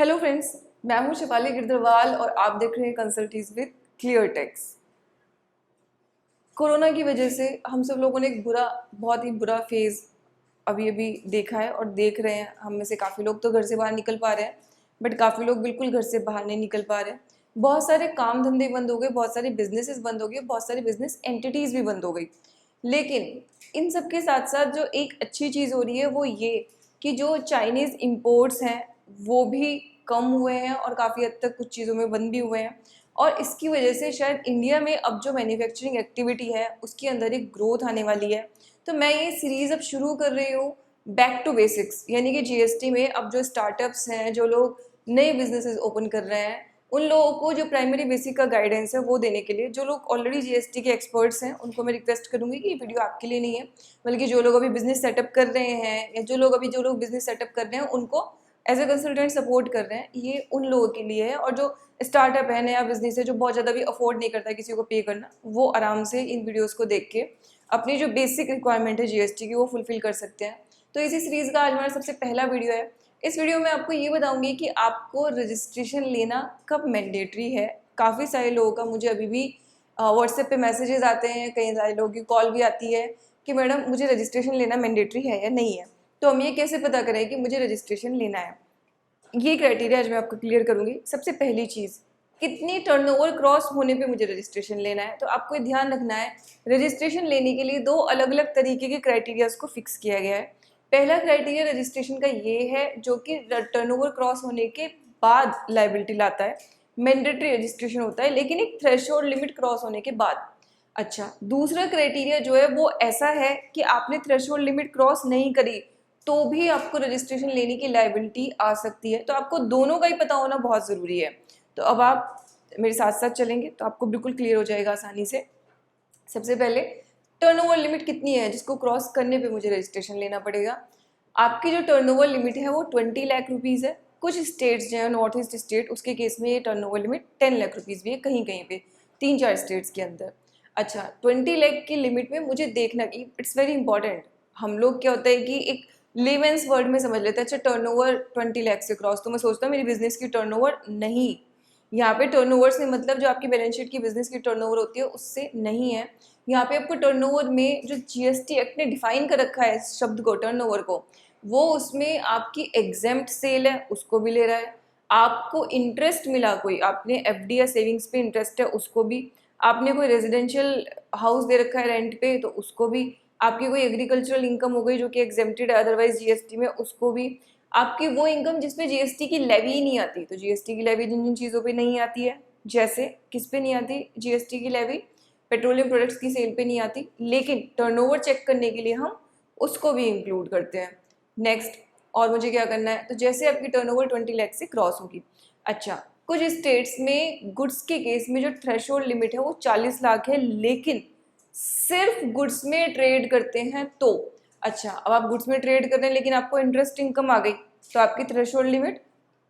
Hello friends, मैं हूं शिफाली गिरदरवाल और आप देख रहे हैं कंसल्टीज विद क्लियर टेक्स। कोरोना की वजह से हम सब लोगों ने एक बहुत ही बुरा फेज़ अभी देखा है और देख रहे हैं। हम में से काफ़ी लोग तो घर से बाहर निकल पा रहे हैं, बट काफ़ी लोग बिल्कुल घर से बाहर नहीं निकल पा रहे हैं। बहुत सारे काम धंधे बंद हो गए, बहुत सारे बिजनेसेस बंद हो गए, बहुत सारे बिजनेस एंटिटीज़ भी बंद हो गई। लेकिन इन सब के साथ साथ जो एक अच्छी चीज़ हो रही है वो ये कि जो चाइनीज़ इम्पोर्ट्स हैं वो भी कम हुए हैं और काफ़ी हद तक कुछ चीज़ों में बंद भी हुए हैं। और इसकी वजह से शायद इंडिया में अब जो मैन्युफैक्चरिंग एक्टिविटी है उसके अंदर एक ग्रोथ आने वाली है। तो मैं ये सीरीज़ अब शुरू कर रही हूँ बैक टू बेसिक्स, यानी कि जीएसटी में अब जो स्टार्टअप्स हैं, जो लोग नए बिजनेसेस ओपन कर रहे हैं, उन लोगों को जो प्राइमरी बेसिक का गाइडेंस है वो देने के लिए जो लोग ऑलरेडी जीएसटी के एक्सपर्ट्स हैं उनको मैं रिक्वेस्ट करूंगी कि ये वीडियो आपके लिए नहीं है, बल्कि जो लोग अभी बिजनेस सेटअप कर रहे हैं या जो लोग बिजनेस सेटअप कर रहे हैं उनको एज ए कंसल्टेंट सपोर्ट कर रहे हैं, ये उन लोगों के लिए है। और जो स्टार्टअप है, नया बिजनेस है, जो बहुत ज़्यादा भी अफोर्ड नहीं करता है किसी को पे करना, वो आराम से इन वीडियोस को देख के अपनी जो बेसिक रिक्वायरमेंट है जीएसटी की वो फुलफिल कर सकते हैं। तो इसी सीरीज़ का आज हमारा सबसे पहला वीडियो है। इस वीडियो में आपको ये बताऊंगी कि आपको रजिस्ट्रेशन लेना कब मैंडेटरी है। काफ़ी सारे लोगों का मुझे अभी भी व्हाट्सएप पे मैसेजेस आते हैं, कई सारे लोगों की कॉल भी आती है कि मैडम मुझे रजिस्ट्रेशन लेना मैंडेटरी है या नहीं है। तो हम ये कैसे पता करें कि मुझे रजिस्ट्रेशन लेना है? ये क्राइटेरिया आज मैं आपको क्लियर करूंगी। सबसे पहली चीज़, कितनी टर्नओवर क्रॉस होने पे मुझे रजिस्ट्रेशन लेना है। तो आपको ध्यान रखना है, रजिस्ट्रेशन लेने के लिए दो अलग अलग तरीके के क्राइटेरियाज को फिक्स किया गया है। पहला क्राइटेरिया रजिस्ट्रेशन का ये है जो कि टर्नओवर क्रॉस होने के बाद लाइबिलिटी लाता है, मैंडेटरी रजिस्ट्रेशन होता है, लेकिन एक थ्रेशोल्ड लिमिट क्रॉस होने के बाद। अच्छा, दूसरा क्राइटेरिया जो है वो ऐसा है कि आपने थ्रेशोल्ड लिमिट क्रॉस नहीं करी तो भी आपको रजिस्ट्रेशन लेने की लायबिलिटी आ सकती है। तो आपको दोनों का ही पता होना बहुत ज़रूरी है। तो अब आप मेरे साथ साथ चलेंगे तो आपको बिल्कुल क्लियर हो जाएगा आसानी से। सबसे पहले, टर्नओवर लिमिट कितनी है जिसको क्रॉस करने पे मुझे रजिस्ट्रेशन लेना पड़ेगा। आपकी जो टर्नओवर लिमिट है वो 20 लाख रुपीज़ है। कुछ स्टेट्स जो है, नॉर्थ ईस्ट स्टेट, उसके केस में ये टर्नओवर लिमिट 10 लाख रुपीज़ भी है, कहीं कहीं पे 3-4 स्टेट्स के अंदर। अच्छा, 20 लाख की लिमिट में मुझे देखना कि इट्स वेरी इंपॉर्टेंट। हम लोग क्या होता है कि एक लेमेंस वर्ड में समझ लेते हैं, अच्छा टर्नओवर 20 लाख से क्रॉस, तो मैं सोचता हूँ मेरी बिजनेस की टर्नओवर नहीं। यहाँ पे टर्नओवर से मतलब जो आपकी बैलेंस शीट की बिजनेस की टर्नओवर होती है उससे नहीं है। यहाँ पे आपको टर्नओवर में जो जीएसटी एक्ट ने डिफाइन कर रखा है इस शब्द को, टर्नओवर को, वो उसमें आपकी एग्जेम्प्ट सेल है उसको भी ले रहा है, आपको इंटरेस्ट मिला, कोई आपने एफडी या सेविंग्स पे इंटरेस्ट है उसको भी, आपने कोई रेजिडेंशियल हाउस दे रखा है रेंट पे तो उसको भी, आपकी कोई एग्रीकल्चरल इनकम हो गई जो कि एग्जेम्प्टेड है अदरवाइज जीएसटी में, उसको भी, आपकी वो इनकम जिसपे जीएसटी की लेवी ही नहीं आती। तो जीएसटी की लेवी जिन जिन चीज़ों पे नहीं आती है, जैसे किस पे नहीं आती जीएसटी की लेवी, पेट्रोलियम प्रोडक्ट्स की सेल पे नहीं आती, लेकिन टर्नओवर चेक करने के लिए हम उसको भी इंक्लूड करते हैं। नेक्स्ट, और मुझे क्या करना है, तो जैसे आपकी टर्नओवर 20 लाख से क्रॉस होगी। अच्छा, कुछ स्टेट्स में गुड्स के केस में जो थ्रेशोल्ड लिमिट है वो 40 लाख है, लेकिन सिर्फ गुड्स में ट्रेड करते हैं तो। अच्छा, अब आप गुड्स में ट्रेड कर रहे हैं लेकिन आपको इंटरेस्ट इनकम आ गई तो आपकी थ्रेशोल्ड लिमिट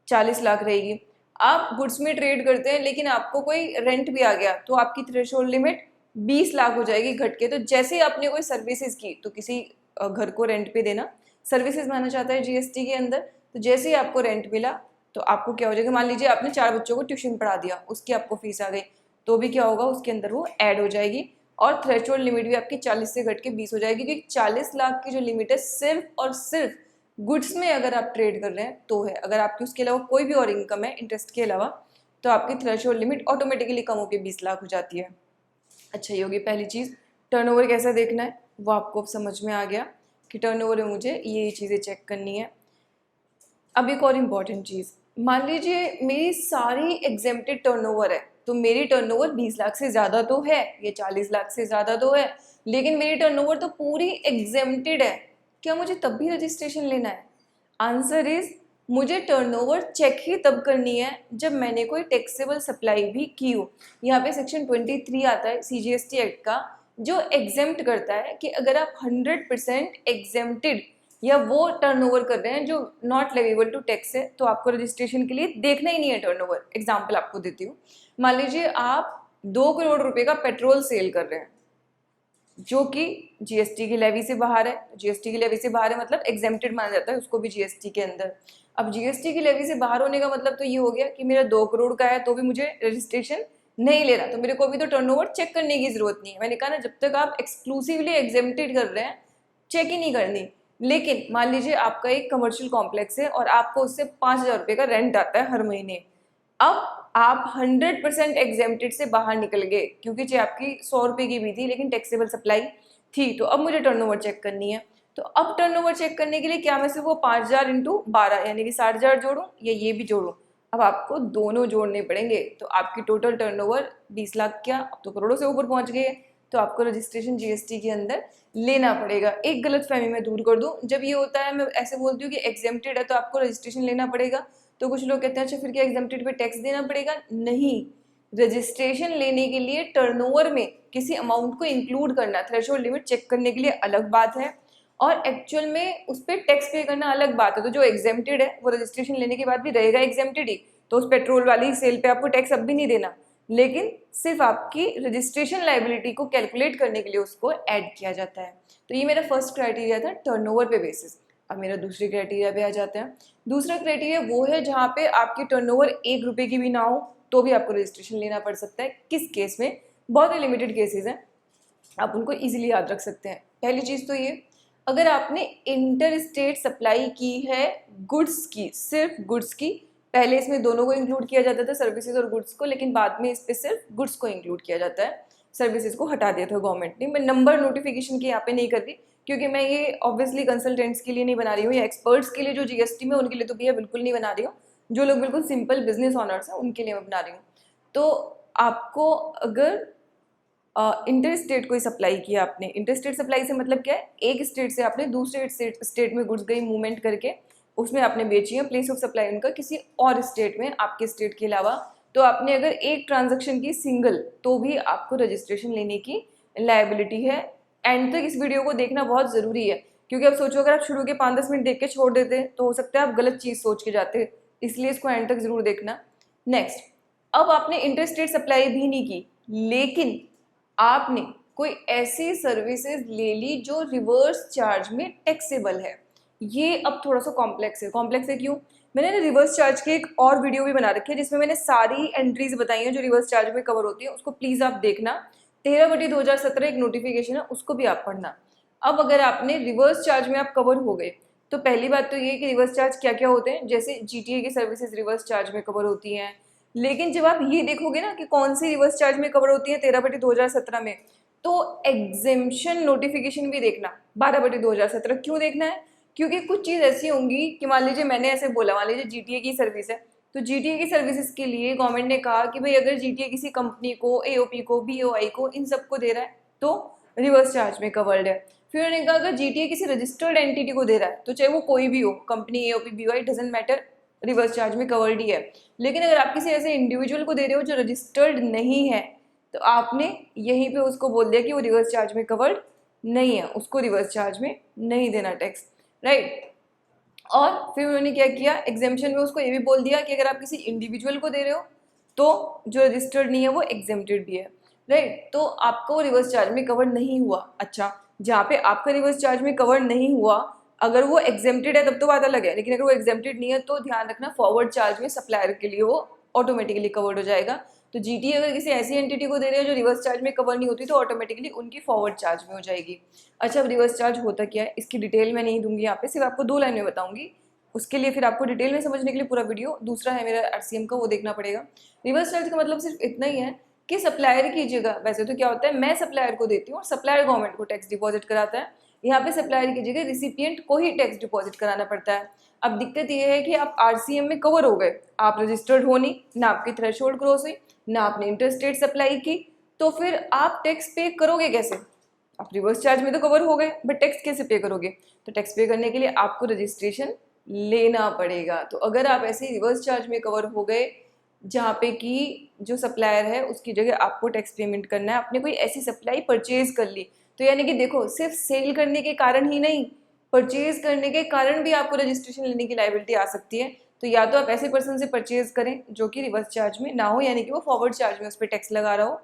40 लाख रहेगी। आप गुड्स में ट्रेड करते हैं लेकिन आपको कोई रेंट भी आ गया तो आपकी थ्रेशोल्ड लिमिट 20 लाख हो जाएगी घट के। तो जैसे ही आपने कोई सर्विसेज की, तो किसी घर को रेंट पे देना सर्विसेज माना जाता है जीएसटी के अंदर, तो जैसे ही आपको रेंट मिला तो आपको क्या हो जाएगा, मान लीजिए आपने 4 बच्चों को ट्यूशन पढ़ा दिया, उसकी आपको फीस आ गई, तो भी क्या होगा, उसके अंदर वो ऐड हो जाएगी और थ्रेशोल्ड लिमिट भी आपकी 40 से घट के 20 हो जाएगी, क्योंकि 40 लाख की जो लिमिट है सिर्फ और सिर्फ गुड्स में अगर आप ट्रेड कर रहे हैं तो है। अगर आपकी उसके अलावा कोई भी और इनकम है इंटरेस्ट के अलावा तो आपकी थ्रेशोल्ड लिमिट ऑटोमेटिकली कम होकर 20 लाख हो जाती है। अच्छा, ये होगी पहली चीज़। टर्नओवर कैसा देखना है वो आपको अब समझ में आ गया कि टर्नओवर में मुझे ये चीज़ें चेक करनी है। अब एक और इम्पॉर्टेंट चीज़, मान लीजिए मेरी सारी एग्जेम्प्टेड टर्नओवर है, तो मेरी टर्नओवर 20 लाख से ज़्यादा तो है, ये 40 लाख से ज़्यादा तो है, लेकिन मेरी टर्नओवर तो पूरी एग्जेम्प्टेड है, क्या मुझे तब भी रजिस्ट्रेशन लेना है? आंसर इज, मुझे टर्नओवर चेक ही तब करनी है जब मैंने कोई टैक्सेबल सप्लाई भी की हो। यहाँ पे सेक्शन 23 आता है सीजीएसटी एक्ट का, जो एग्जेम्प्ट करता है कि अगर आप 100% एग्जेम्प्टेड या वो टर्नओवर कर रहे हैं जो नॉट लेवेबल टू टैक्स है, तो आपको रजिस्ट्रेशन के लिए देखना ही नहीं है टर्नओवर। एग्जांपल आपको देती हूँ, मान लीजिए आप 2 करोड़ रुपए का पेट्रोल सेल कर रहे हैं, जो कि जीएसटी की लेवी से बाहर है। जीएसटी की लेवी से बाहर है मतलब एग्जेम्प्टेड माना जाता है उसको भी जीएसटी के अंदर। अब जीएसटी की लेवी से बाहर होने का मतलब तो ये हो गया कि मेरा 2 करोड़ का है तो भी मुझे रजिस्ट्रेशन नहीं लेना, तो मेरे को अभी तो टर्नओवर चेक करने की जरूरत नहीं है। मैंने कहा ना, जब तक आप एक्सक्लूसिवली एग्जेम्प्टेड कर रहे हैं चेक ही नहीं करनी। लेकिन मान लीजिए आपका एक कमर्शियल कॉम्प्लेक्स है और आपको उससे 5,000 रुपये का रेंट आता है हर महीने। अब आप 100% एग्जेम्प्टेड से बाहर निकल गए, क्योंकि चाहे आपकी 100 रुपये की भी थी लेकिन टैक्सेबल सप्लाई थी, तो अब मुझे टर्नओवर चेक करनी है। तो अब टर्नओवर चेक करने के लिए क्या मैं सिर्फ वो 5,000 इंटू 12 यानी कि 60,000 जोड़ूं या ये भी जोड़ूं? अब आपको दोनों जोड़ने पड़ेंगे, तो आपकी टोटल टर्नओवर 20 लाख क्या, अब तो करोड़ों से ऊपर पहुंच गए। तो आपको रजिस्ट्रेशन जीएसटी के अंदर लेना पड़ेगा। एक गलतफहमी मैं दूर कर दूं, जब ये होता है मैं ऐसे बोलती हूँ कि एग्जेम्प्टेड है तो आपको रजिस्ट्रेशन लेना पड़ेगा, तो कुछ लोग कहते हैं अच्छा फिर क्या एग्जेम्प्टेड पे टैक्स देना पड़ेगा? नहीं, रजिस्ट्रेशन लेने के लिए टर्नओवर में किसी अमाउंट को इंक्लूड करना, थ्रेशोल्ड लिमिट चेक करने के लिए अलग बात है, और एक्चुअल में उस पर टैक्स पे करना अलग बात है। तो जो एग्जेम्प्टेड है वो रजिस्ट्रेशन लेने के बाद भी रहेगा एग्जेम्प्टेड ही, तो उस पेट्रोल वाली सेल पे आपको टैक्स अब भी नहीं देना, लेकिन सिर्फ आपकी रजिस्ट्रेशन लाइबिलिटी को कैलकुलेट करने के लिए उसको ऐड किया जाता है। तो ये मेरा फर्स्ट क्राइटेरिया था टर्नओवर पे बेसिस। अब मेरा दूसरी क्राइटेरिया पे आ जाते हैं। दूसरा क्राइटेरिया वो है जहाँ पे आपकी टर्नओवर 1 रुपये की भी ना हो तो भी आपको रजिस्ट्रेशन लेना पड़ सकता है। किस केस में? बहुत ही लिमिटेड केसेस हैं, आप उनको इजीली याद रख सकते हैं। पहली चीज़ तो ये, अगर आपने इंटर स्टेट सप्लाई की है गुड्स की, सिर्फ गुड्स की, पहले इसमें दोनों को इंक्लूड किया जाता था, सर्विसेज और गुड्स को, लेकिन बाद में इस पर सिर्फ गुड्स को इंक्लूड किया जाता है, सर्विसेज को हटा दिया था गवर्नमेंट ने। मैं नंबर नोटिफिकेशन की यहाँ पे नहीं कर रही, क्योंकि मैं ये ऑब्वियसली कंसल्टेंट्स के लिए नहीं बना रही हूँ या एक्सपर्ट्स के लिए जो जीएसटी में उनके लिए तो भैया बिल्कुल नहीं बना रही हूँ, जो लोग बिल्कुल सिंपल बिजनेस ऑनर्स हैं उनके लिए मैं बना रही हूँ। तो आपको अगर इंटर स्टेट कोई सप्लाई किया आपने, इंटर स्टेट सप्लाई से मतलब क्या है, एक स्टेट से आपने दूसरे स्टेट में गुड्स गई मूवमेंट करके उसमें आपने बेची है, प्लेस ऑफ सप्लाई उनका किसी और स्टेट में आपके स्टेट के अलावा, तो आपने अगर एक ट्रांजैक्शन की सिंगल तो भी आपको रजिस्ट्रेशन लेने की लायबिलिटी है। एंड तक इस वीडियो को देखना बहुत ज़रूरी है, क्योंकि आप सोचो अगर आप शुरू के 5-10 मिनट देख के छोड़ देते तो हो सकता है आप गलत चीज़ सोच के जाते, इसलिए इसको एंड तक ज़रूर देखना। नेक्स्ट, अब आपने इंटर स्टेट सप्लाई भी नहीं की, लेकिन आपने कोई ऐसी सर्विसेज ले ली जो रिवर्स चार्ज में टैक्सेबल है। ये अब थोड़ा सा कॉम्प्लेक्स है। कॉम्प्लेक्स है क्यों? मैंने ना रिवर्स चार्ज की एक और वीडियो भी बना रखी है जिसमें मैंने सारी एंट्रीज बताई हैं जो रिवर्स चार्ज में कवर होती है, उसको प्लीज आप देखना। 13/2017 एक नोटिफिकेशन है, उसको भी आप पढ़ना। अब अगर आपने रिवर्स चार्ज में आप कवर हो गए, तो पहली बात तो ये कि रिवर्स चार्ज क्या क्या होते हैं, जैसे जीटीए की सर्विसेज रिवर्स चार्ज में कवर होती हैं। लेकिन जब आप ये देखोगे ना कि कौन सी रिवर्स चार्ज में कवर होती है 13/2017 में, तो एग्जेम्पशन नोटिफिकेशन भी देखना 12/2017। क्यों देखना है? क्योंकि कुछ चीज़ ऐसी होंगी कि मान लीजिए मैंने ऐसे बोला, मान लीजिए जीटीए की सर्विस है, तो जीटीए की सर्विसेज के लिए गवर्नमेंट ने कहा कि भाई अगर जीटीए किसी कंपनी को, एओपी को, बीओआई को, इन सबको दे रहा है तो रिवर्स चार्ज में कवर्ड है। फिर उन्होंने कहा अगर जीटीए किसी रजिस्टर्ड एंटिटी को दे रहा है, तो चाहे वो कोई भी हो, company, AOP, BOI, doesn't matter, reverse charge में कवर्ड ही है। लेकिन अगर आप किसी ऐसे इंडिविजुअल को दे रहे हो जो रजिस्टर्ड नहीं है, तो आपने यहीं पे उसको बोल दिया कि वो रिवर्स चार्ज में कवर्ड नहीं है, उसको रिवर्स चार्ज में नहीं देना टैक्स, राइट। और फिर उन्होंने क्या किया, एग्जेम्पशन में उसको ये भी बोल दिया कि अगर आप किसी इंडिविजुअल को दे रहे हो तो जो रजिस्टर्ड नहीं है वो एग्जेम्प्टेड भी है, राइट। तो आपको रिवर्स चार्ज में कवर नहीं हुआ। अच्छा, जहाँ पे आपका रिवर्स चार्ज में कवर नहीं हुआ, अगर वो एग्जेम्प्टेड है तब तो बात अलग है, लेकिन अगर वो एग्जेम्प्टेड नहीं है तो ध्यान रखना फॉरवर्ड चार्ज में सप्लायर के लिए वो ऑटोमेटिकली कवर्ड हो जाएगा। तो जीटी अगर किसी ऐसी एंटिटी को दे रहे हो जो रिवर्स चार्ज में कवर नहीं होती, तो ऑटोमेटिकली उनकी फॉरवर्ड चार्ज में हो जाएगी। अच्छा, अब रिवर्स चार्ज होता क्या है, इसकी डिटेल मैं नहीं दूंगी यहाँ पे, सिर्फ आपको 2 लाइन में बताऊंगी। उसके लिए फिर आपको डिटेल में समझने के लिए पूरा वीडियो दूसरा है मेरा आरसीएम का, वो देखना पड़ेगा। रिवर्स चार्ज का मतलब सिर्फ इतना ही है कि सप्लायर की जगह, वैसे तो क्या होता है, मैं सप्लायर को देती हूँ और सप्लायर गवर्नमेंट को टैक्स डिपॉजिट कराता है, यहाँ पे सप्लायर की जगह रिसिपिएंट को ही टैक्स डिपॉजिट कराना पड़ता है। अब दिक्कत ये है कि आप आरसीएम में कवर हो गए, आप रजिस्टर्ड हो नहीं, ना आपकी थ्रेशोल्ड क्रॉस हुई, ना आपने इंटरस्टेट सप्लाई की, तो फिर आप टैक्स पे करोगे कैसे? आप रिवर्स चार्ज में तो कवर हो गए, बट टैक्स कैसे पे करोगे? तो टैक्स पे करने के लिए आपको रजिस्ट्रेशन लेना पड़ेगा। तो अगर आप ऐसे रिवर्स चार्ज में कवर हो गए जहाँ पे कि जो सप्लायर है उसकी जगह आपको टैक्स पेमेंट करना है, आपने कोई ऐसी सप्लाई परचेज कर ली, तो यानी कि देखो सिर्फ सेल करने के कारण ही नहीं, परचेज करने के कारण भी आपको रजिस्ट्रेशन लेने की लायबिलिटी आ सकती है। तो या तो आप ऐसे पर्सन से परचेज करें जो कि रिवर्स चार्ज में ना हो, यानी कि वो फॉरवर्ड चार्ज में उस पर टैक्स लगा रहा हो,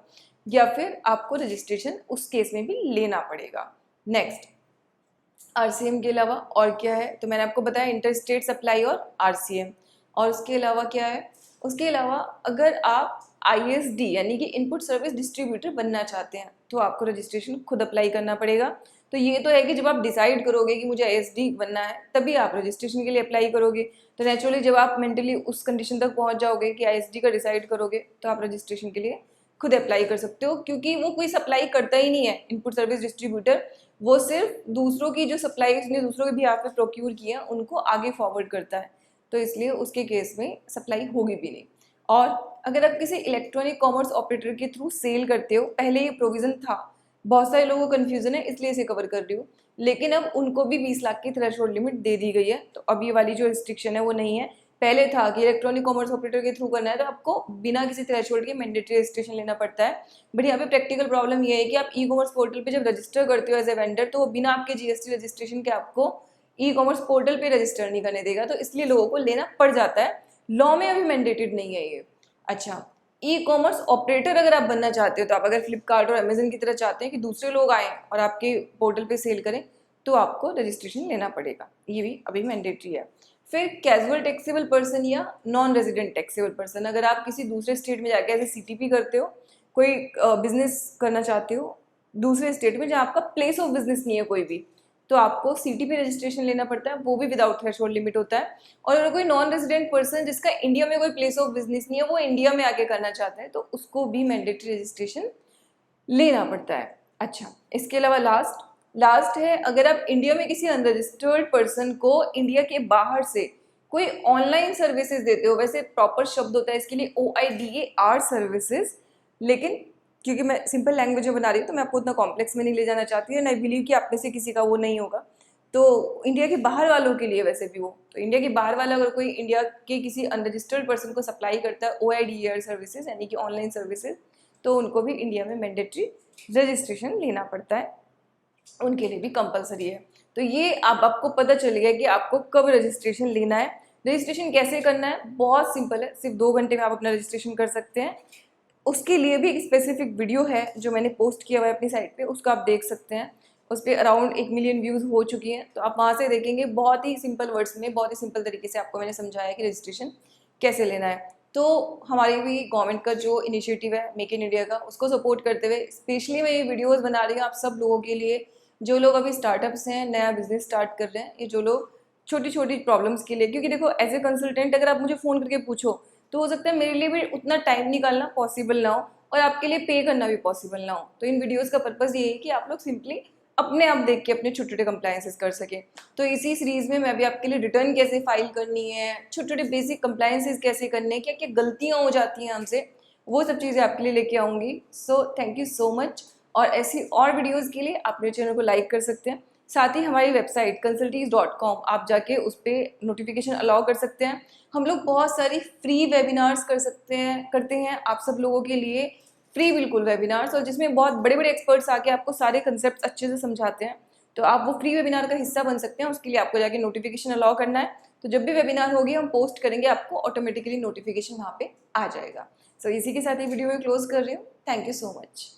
या फिर आपको रजिस्ट्रेशन उस केस में भी लेना पड़ेगा। नेक्स्ट, आरसीएम के अलावा और क्या है, तो मैंने आपको बताया इंटर स्टेट सप्लाई और आरसीएम। और उसके अलावा क्या है, उसके अलावा अगर आप आईएसडी यानी कि इनपुट सर्विस डिस्ट्रीब्यूटर बनना चाहते हैं तो आपको रजिस्ट्रेशन खुद अप्लाई करना पड़ेगा। तो ये तो है कि जब आप डिसाइड करोगे कि मुझे आईएसडी बनना है तभी आप रजिस्ट्रेशन के लिए अप्लाई करोगे। तो नेचुरली जब आप मेंटली उस कंडीशन तक पहुंच जाओगे कि आईएसडी का डिसाइड करोगे तो आप रजिस्ट्रेशन के लिए खुद अप्लाई कर सकते हो, क्योंकि वो कोई सप्लाई करता ही नहीं है इनपुट सर्विस डिस्ट्रीब्यूटर, वो सिर्फ दूसरों की जो सप्लाई उसने दूसरों के बिहाफ पे प्रोक्यूर किया उनको आगे फॉरवर्ड करता है, तो इसलिए उसके केस में सप्लाई होगी भी नहीं। और अगर आप किसी इलेक्ट्रॉनिक कॉमर्स ऑपरेटर के थ्रू सेल करते हो, पहले ये प्रोविजन था, बहुत सारे लोगों को कन्फ्यूजन है इसलिए इसे कवर कर रही हूँ, लेकिन अब उनको भी 20 लाख की थ्रेशोल्ड लिमिट दे दी गई है। तो अब ये वाली जो रिस्ट्रिक्शन है वो नहीं है। पहले था कि इलेक्ट्रॉनिक कॉमर्स ऑपरेटर के थ्रू करना है तो आपको बिना किसी थ्रेशोल्ड के मैंडेटरी रजिस्ट्रेशन लेना पड़ता है। बट यहाँ पे प्रैक्टिकल प्रॉब्लम ये है कि आप ई कॉमर्स पोर्टल पे जब रजिस्टर करते हो एज ए वेंडर तो वो बिना आपके जीएसटी रजिस्ट्रेशन के आपको ई कॉमर्स पोर्टल पे रजिस्टर नहीं करने देगा, तो इसलिए लोगों को लेना पड़ जाता है। लॉ में अभी मैंडेटेड नहीं है ये। अच्छा, ई कॉमर्स ऑपरेटर अगर आप बनना चाहते हो तो आप अगर फ्लिपकार्ट और अमेजन की तरह चाहते हैं कि दूसरे लोग आएँ और आपके पोर्टल पे सेल करें तो आपको रजिस्ट्रेशन लेना पड़ेगा, ये भी अभी मैंडेटरी है। फिर कैजुअल टैक्सेबल पर्सन या नॉन रेजिडेंट टैक्सेबल पर्सन, अगर आप किसी दूसरे स्टेट में जाके ऐसे सीटीपी करते हो, कोई बिजनेस करना चाहते हो दूसरे स्टेट में जहाँ आपका प्लेस ऑफ बिजनेस नहीं है कोई भी, तो आपको सीटीपी रजिस्ट्रेशन लेना पड़ता है, वो भी विदाउट थ्रेशोल्ड लिमिट होता है। और अगर कोई नॉन रेजिडेंट पर्सन जिसका इंडिया में कोई प्लेस ऑफ बिजनेस नहीं है वो इंडिया में आके करना चाहता है तो उसको भी मैंडेटरी रजिस्ट्रेशन लेना पड़ता है। अच्छा, इसके अलावा लास्ट है, अगर आप इंडिया में किसी अनरजिस्टर्ड पर्सन को इंडिया के बाहर से कोई ऑनलाइन सर्विसेज देते हो, वैसे प्रॉपर शब्द होता है इसके लिए OIDAR सर्विसेज, लेकिन क्योंकि मैं सिंपल लैंग्वेज में बना रही हूँ तो मैं आपको उतना कॉम्प्लेक्स में नहीं ले जाना चाहती हूँ, आई बिलीव कि आप में से किसी का वो नहीं होगा। तो इंडिया के बाहर वालों के लिए वैसे भी वो, तो इंडिया के बाहर वाला अगर कोई इंडिया के किसी अनरजिस्टर्ड पर्सन को सप्लाई करता है OIDAR सर्विसेज यानी कि ऑनलाइन सर्विसेज, तो उनको भी इंडिया में मैंडेटरी रजिस्ट्रेशन लेना पड़ता है, उनके लिए भी कंपलसरी है। तो ये अब आपको पता चल गया कि आपको कब रजिस्ट्रेशन लेना है। रजिस्ट्रेशन कैसे करना है, बहुत सिंपल है, सिर्फ 2 घंटे में आप अपना रजिस्ट्रेशन कर सकते हैं। उसके लिए भी एक स्पेसिफिक वीडियो है जो मैंने पोस्ट किया हुआ है अपनी साइट पे, उसको आप देख सकते हैं। उस पर अराउंड 1 मिलियन व्यूज़ हो चुकी हैं, तो आप वहाँ से देखेंगे। बहुत ही सिंपल वर्ड्स में, बहुत ही सिंपल तरीके से आपको मैंने समझाया कि रजिस्ट्रेशन कैसे लेना है। तो हमारी भी गवर्नमेंट का जो इनिशिएटिव है मेक इन इंडिया का, उसको सपोर्ट करते हुए स्पेशली मैं ये वीडियोज़ बना रही हूँ आप सब लोगों के लिए, जो लोग अभी स्टार्टअप्स हैं, नया बिजनेस स्टार्ट कर रहे हैं, ये जो लोग छोटी छोटी प्रॉब्लम्स के लिए, क्योंकि देखो एज ए कंसल्टेंट अगर आप मुझे फ़ोन करके पूछो तो हो सकता है मेरे लिए भी उतना टाइम निकालना पॉसिबल ना हो और आपके लिए पे करना भी पॉसिबल ना हो। तो इन वीडियोस का पर्पज़ ये है कि आप लोग सिंपली अपने आप देख के अपने छोटे छोटे कंप्लायंसेस कर सकें। तो इसी सीरीज़ में मैं भी आपके लिए रिटर्न कैसे फाइल करनी है, छोटे छोटे बेसिक कंप्लायंसेस कैसे करने हैं, क्या क्या गलतियाँ हो जाती हैं हमसे, वो सब चीज़ें आपके लिए लेके आऊँगी। So thank you so much. और ऐसी और वीडियोज़ के लिए आप मेरे चैनल को लाइक कर सकते हैं। साथ ही हमारी वेबसाइट consultees.com आप जाके उस पर नोटिफिकेशन अलाउ कर सकते हैं। हम लोग बहुत सारी फ्री वेबिनार्स करते हैं आप सब लोगों के लिए, फ्री बिल्कुल वेबिनार्स, और जिसमें बहुत बड़े बड़े एक्सपर्ट्स आके आपको सारे कंसेप्ट अच्छे से समझाते हैं। तो आप वो फ्री वेबिनार का हिस्सा बन सकते हैं, उसके लिए आपको जाके नोटिफिकेशन अलाउ करना है। तो जब भी वेबिनार होगी हम पोस्ट करेंगे आपको ऑटोमेटिकली नोटिफिकेशन वहाँ पे आ जाएगा। सो इसी के साथ ये वीडियो में क्लोज कर रही हूँ। Thank you so much.